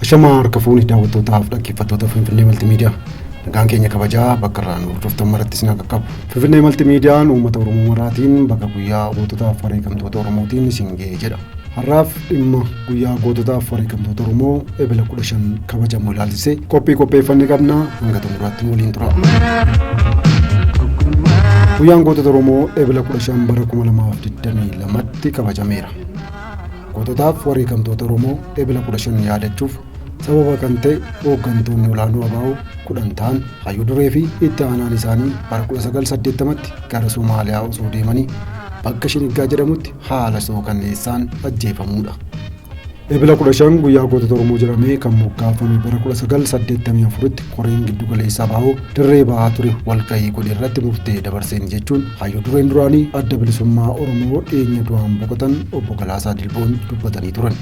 Ashama harka fuuni daawwattootaaf dhaggeeffattoota Finfinnee Maltiimiidiyaa. Nagaan keenya kabajaa bakka irraa hordoftan maratti isin qaqqabu. Finfinnee Maltiimiidiyaan uummata Oromoo maraatiin bakka guyyaa goototaaf wareegamtoota Oromootiin isin ga'ee jedha. Har'aaf dhimma guyyaa goototaaf wareegamtoota Oromoo ebila 15 kabajamu ilaalchisee qopheeffannee qabna. Hanga xumuraatti waliin tura. Guyyaan gootota Oromoo ebila 15 bara 2022tti kabajameera. Goototaaf wareegamtoota Oromoo ebila 15 yaadachuuf sababa kan ta'e hooggantoonni olaanoo ABO 10 ta'an hayyuu duree fi itti aanaan isaanii bara 1980tti gara Somaaliyaa osoo deemanii bakka Shiniggaa jedhamutti haala suukanneessaan ajjeefamuudha. Ebila 15 guyyaa gootota Oromoo jedhamee kan moggaafame bara 1984tti koreen giddu galeessaa ABO dirree ba'aa ture walgahii godhe irratti murtee dabarseen jechuun hayyuu dureen duraanii adda bilisummaa Oromoo dhiyeenya du'aan boqotan obbo Galaasaa Dilboon dubbatanii turan.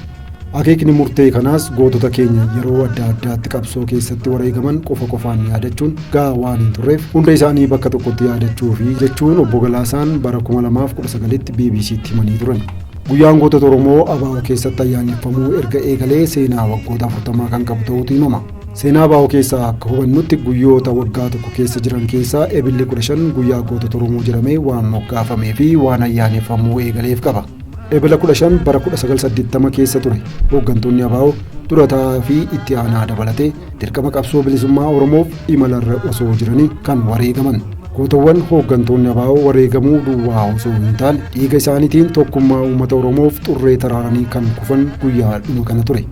Akeekni murtee kanaas gootota keenya yeroo adda addaatti qabsoo keessatti wareegaman qofaan yaadachuun gahaa waan hin turreef hunda isaanii bakka tokkotti yaadachuu fi jechuun obbo Galaasaan bara 2019tti BBC'tti himanii turan. Guyyaan gootota Oromoo ABO keessatti ayyaaneffamuu erga eegalee seenaa waggoota 40 kan qabu ta'uutu himama. Seenaa ABO keessaa akka hubannutti guyyoota waggaa tokko keessa jiran keessaa ebilli 15 guyyaa gootota Oromoo jedhamee waan moggaafamee fi waan ayyaaneffamuu eegaleef qaba. Ebila 15 bara 1980 keessa ture. Hooggantoonni ABO durataa fi itti aanaa dabalatee dirqama qabsoo bilisummaa Oromoof imalarra osoo jiranii kan wareegaman. Gootawwan hooggantoonni ABO wareegamuu duwwaa osoo hin taane dhiiga isaaniitiin tokkummaa uummata Oromoof xurree taraaranii kan kufan guyyaa dhuma kana ture.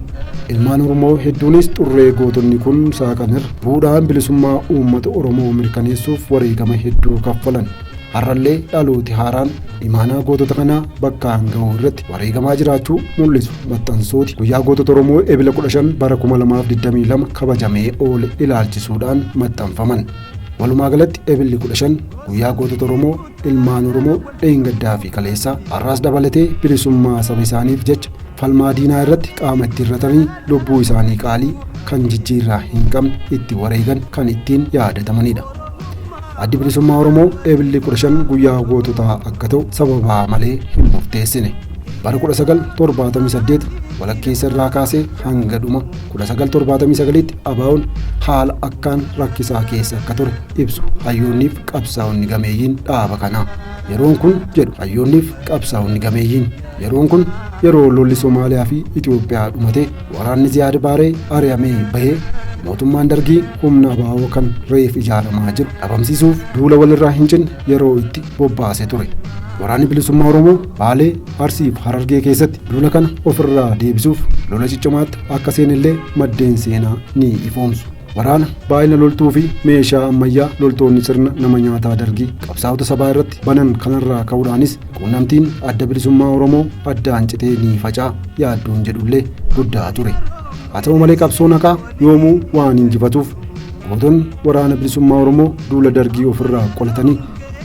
Ilmaan Oromoo hedduunis xurree gootonni kun saaqanirra bu'uudhaan bilisummaa uummata Oromoo mirkaneessuuf wareegama hedduu kaffalan. Har'allee dhalooti haaraan imaanaa gootota kanaa bakkaan ga'uu irratti wareegamaa jiraachuu mul'isu maxxansooti guyyaa gootota Oromoo ebila 15 bara 2022 kabajamee oole ilaalchisuudhaan maxxanfaman. Walumaa galatti ebilli 15 guyyaa gootota Oromoo ilmaan Oromoo dheengaddaa fi kaleessaa har'aas dabalatee bilisummaa saba isaaniif jecha falmaa diinaa irratti qaama itti hirratanii lubbuu isaanii qaalii kan jijjiirraa hin qabne itti wareegan kan ittiin yaadatamanidha. Addi bilisummaa Oromoo ebilli 15 guyyaa goototaa akka ta'u sababaa malee hin murteessine. Bara 1978 walakkeessa irraa kaasee hanga dhuma 1979tti ABO'n haala akkaan rakkisaa keessa akka ture ibsu hayyoonniif qabsaa'onni gameeyyiin dhaaba kanaa. Yeroon kun jedhu hayyoonniif qabsaa'onni gameeyyiin yeroon kun yeroo lolli Somaaliyaa fi Itoophiyaa dhumatee waraanni Ziyaad Baaree ari'amee bahee mootummaan Dargii humna ABO kan reef ijaaramaa jiru dhabamsiisuuf duula walirraa hin cinne yeroo itti bobbaase ture. Waraanni bilisummaa Oromoo Baalee, Arsii fi Harargee keessatti duula kana ofirraa deebisuuf lola ciccimaatti akka seenillee maddeen seenaa ni ifoomsu. Waraana baay'ina loltuu fi meeshaa ammayyaa loltoonni sirna nama nyaataa Dargii qabsaa'ota sabaa irratti banan kanarraa ka'uudhaanis quunnamtiin adda bilisummaa Oromoo addaan citee ni faca'a yaaddoon jedhullee guddaa ture. Haa ta'u malee qabsoon haqaa yoomuu waan injifatuuf gootonni waraana bilisummaa Oromoo duula Dargii ofirraa qolatanii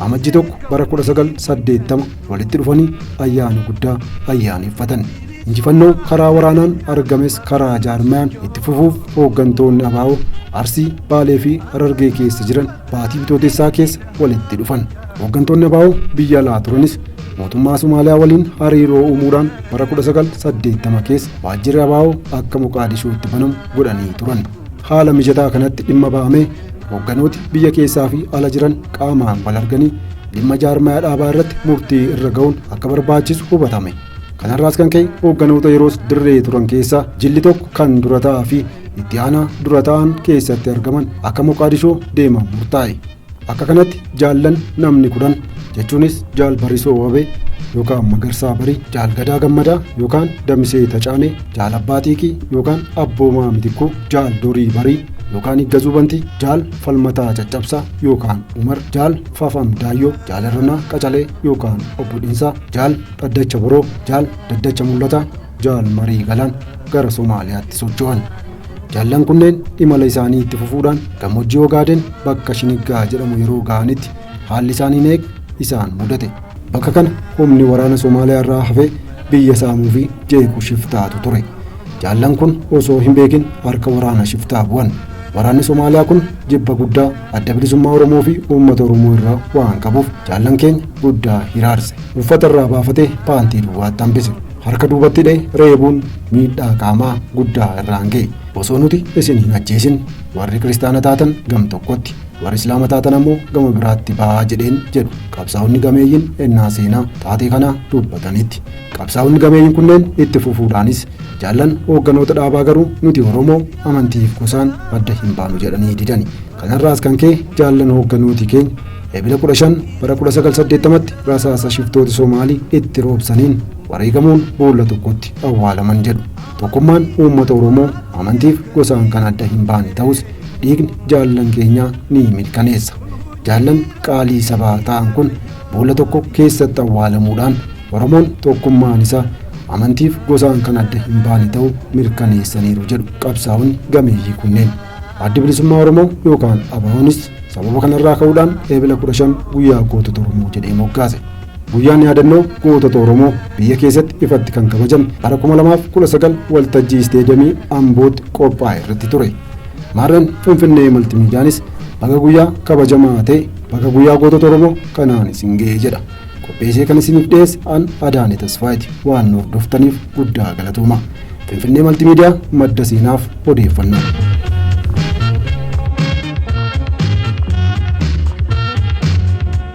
amajji tokko bara 1980 walitti dhufanii ayyaana guddaa ayyaaneffatan. Injifannoo karaa waraanaan argames karaa jaarmayaan itti fufuuf hooggantoonni ABO Arsii, Baalee fi Harargee keessa jiran baatii bitootessaa keessa walitti dhufan. Hooggantoonni ABO biyya alaa turanis mootummaa Somaaliyaa waliin hariiroo uumuudhaan bara 1980 keessa waajjirri ABO akka Moqaadishootti banamu godhanii turan. Haala mijataa kanatti dhimma ba'amee hoogganooti biyya keessaa fi ala jiran qaamaan wal arganii dhimma jaarmayaa dhaabaa irratti murtii irra ga'uun akka barbaachisu hubatame. Kanarraas kan ka'e hoogganoota yeroos dirree turan keessaa jilli tokko kan durataa fi itti aanaa durataan keessatti argaman akka Moqaadishoo deeman murtaa'e. Akka kanatti jaallan namni 10 jechuunis Jaal Barisoo Wabee yookaan Magarsaa Barii, Jaal Gadaa Gammadaa yookaan Damisee Tacaanee, Jaal Abbaa Xiiqii yookaan Abboomaa Mitikkuu, Jaal Durii Barii yookaan Higgazuu Bantii, Jaal Falmataa Caccabsaa yookaan Umar, Jaal Faafam Daayyoo, Jaal Irranaa Qacalee yookaan Obbo Dhiinsaa, Jaal Dhaddacha Boroo, Jaal Daddacha Mul'ataa, Jaal Marii Galaan gara Somaaliyaatti socho'an. Jaallan kunneen imala isaanii itti fufuudhaan gammoojjii Ogaaden bakka Shiniggaa jedhamu yeroo ga'anitti haalli isaanii eeg isaan mudate. Bakka kana humni waraana Somaaliyaa irraa hafee biyya saamuu fi jeequu shiftaatu ture. Jaallan kun osoo hin beekin harka waraana shiftaa bu'an. Waraanni Somaaliyaa kun jibba guddaa adda bilisummaa Oromoo fi uummata Oromoo irraa waan qabuuf jaallan keenya guddaa hiraarse. Uffata irraa baafatee paantii duwwaatti hambise. harka duubatti hidhee reebuun miidhaa qaamaa guddaa irraan ga'e. Osoo nuti isin hin ajjeesin warri kiristaana taatan gam tokkotti warri islaama taatan ammoo gama biraatti ba'aa jedheen jedhu qabsaa'onni gameeyyiin ennaa seenaa taatee kana dubbatanitti. Qabsaa'onni gameeyyiin kunneen itti fufuudhaanis jaallan hoogganoota dhaabaa garuu nuti Oromoo amantiif gosaan adda hin baanu jedhanii didani. Kanarraas kan ka'e jaallan hoogganooti keenya Ebila 15 bara 1980tti rasaasa shiftoota Somaalii itti roobsaniin wareegamuun boolla tokkotti awwaalaman jedhu. Tokkummaan uummata Oromoo amantiif gosaan kan adda hin baane ta'us dhiigni jaallan keenyaa ni mirkaneessa. Jaallan qaalii sabaa ta'an kun boolla tokko keessatti awwaalamuudhaan Oromoon tokkummaan isaa amantiif gosaan kan adda hin baane ta'uu mirkaneessaniiru jedhu qabsaa'onni gameeyyii kunneen. Addi Bilisummaa Oromoo yookaan ABO'nis sababa kanarraa ka'uudhaan Ebila 15 guyyaa gootota Oromoo jedhee moggaase. Guyyaan yaadannoo gootota Oromoo biyya keessatti ifatti kan kabajame bara 2019 waltajjii isteediyamii Ambootti qophaa'e irratti ture. Maarreen Finfinnee Maltimiidiyaanis baga guyyaa kabajamaa ta'e baga guyyaa gootota Oromoo kanaan isin ga'e jedha. Qopheessee kan isiniif dhiyeesse an Adaanee Tasfaayiiti. Waan nu hordoftaniif guddaa galatooma. Finfinnee Maltimiidiyaa madda seenaaf odeeffannoo.